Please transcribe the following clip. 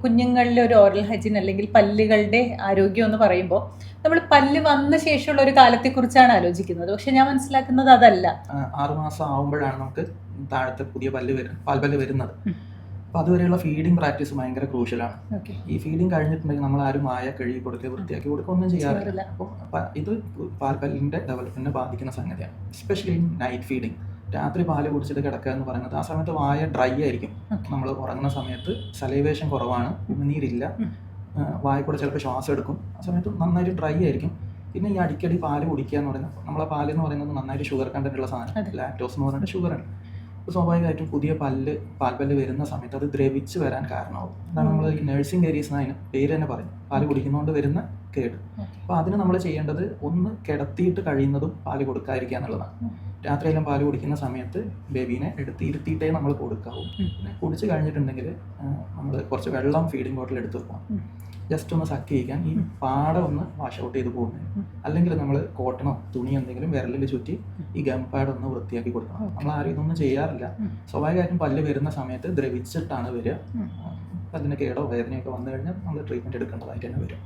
കുഞ്ഞുങ്ങളിലെ ഒരു oral hygiene അല്ലെങ്കിൽ പല്ലുകളുടെ ആരോഗ്യം എന്ന് പറയുമ്പോൾ നമ്മൾ പല്ല് വന്ന ശേഷമുള്ള ഒരു കാലത്തെക്കുറിച്ചാണ് ആലോചിക്കുന്നത്. പക്ഷെ ഞാൻ മനസ്സിലാക്കുന്നത് അതല്ല. 6 മാസം ആവുമ്പോഴാണ് നമുക്ക് താഴത്തെ പുതിയ പാൽപല്ല് വരുന്നത്. അപ്പോൾ അതുവരെയുള്ള ഫീഡിങ് പ്രാക്ടീസ് ഭയങ്കര ക്രൂഷ്യലാണ്. ഈ ഫീഡിങ് കഴിഞ്ഞിട്ടുണ്ടെങ്കിൽ നമ്മൾ ആരും വായ കഴുകി കൊടുക്കുക, വൃത്തിയാക്കി കൊടുക്കുക ഒന്നും ചെയ്യാറില്ല. അപ്പോൾ ഇത് പാൽപല്ലിൻ്റെ ഡെവലപ്മെൻറ്റിനെ ബാധിക്കുന്ന സംഗതിയാണ്. എസ്പെഷ്യലി നൈറ്റ് ഫീഡിങ്, രാത്രി പാല് കുടിച്ചിട്ട് കിടക്കുക എന്ന് പറയുന്നത്, ആ സമയത്ത് വായ ഡ്രൈ ആയിരിക്കും. നമ്മൾ ഉറങ്ങുന്ന സമയത്ത് സലൈവേഷൻ കുറവാണ്, ഉമിനീരില്ല, വായ കൂടെ ചിലപ്പോൾ ശ്വാസം എടുക്കും. ആ സമയത്ത് നന്നായിട്ട് ഡ്രൈ ആയിരിക്കും. പിന്നെ ഈ അടിക്കടി പാല് കുടിക്കുക എന്ന് പറയുന്നത്, നമ്മളെ പാല് എന്ന് പറയുന്നത് നന്നായിട്ട് ഷുഗർ കണ്ടന്റ് ഉള്ള സാധനം, ലാക്ടോസ് എന്ന് പറഞ്ഞിട്ട് ഷുഗറാണ്. അപ്പോൾ സ്വാഭാവികമായിട്ടും പുതിയ പാൽപല്ല് വരുന്ന സമയത്ത് അത് ദ്രവിച്ച് വരാൻ കാരണമാവും. അതാണ് നമ്മൾ ഈ നഴ്സിംഗ് ഏരീസ് അതിന് പേര് തന്നെ പറയും, പാല് കുടിക്കുന്നതുകൊണ്ട് വരുന്ന കേട്. അപ്പോൾ അതിന് നമ്മൾ ചെയ്യേണ്ടത് ഒന്ന് കിടത്തിയിട്ട് കഴിയുന്നതും പാല് കൊടുക്കാതിരിക്കുക എന്നുള്ളതാണ്. രാത്രിയെല്ലാം പാല് കുടിക്കുന്ന സമയത്ത് ബേബീനെ ഇരുത്തിയിട്ടേ നമ്മൾ കൊടുക്കാവൂ. പിന്നെ കുടിച്ച് കഴിഞ്ഞിട്ടുണ്ടെങ്കിൽ നമ്മൾ കുറച്ച് വെള്ളം ഫീഡിംഗ് ബോട്ടിൽ എടുത്ത് വെക്കണം, ജസ്റ്റ് ഒന്ന് സക്ക് ചെയ്യിക്കാൻ, ഈ പാട ഒന്ന് വാഷ് ഔട്ട് ചെയ്ത് പോകുന്നത്. അല്ലെങ്കിൽ നമ്മൾ കോട്ടണോ തുണി എന്തെങ്കിലും വിരലിൽ ചുറ്റി ഈ ഗം പാഡ് ഒന്ന് വൃത്തിയാക്കി കൊടുക്കണം. നമ്മൾ ആരും ഇതൊന്നും ചെയ്യാറില്ല. സ്വാഭാവികമായിട്ടും പല്ല് വരുന്ന സമയത്ത് ദ്രവിച്ചിട്ടാണ് വരിക. പല്ലിന് കേടോ വേദനയൊക്കെ വന്നു കഴിഞ്ഞാൽ നമ്മൾ ട്രീറ്റ്മെൻറ്റ് എടുക്കേണ്ടതായിട്ട് തന്നെ വരും.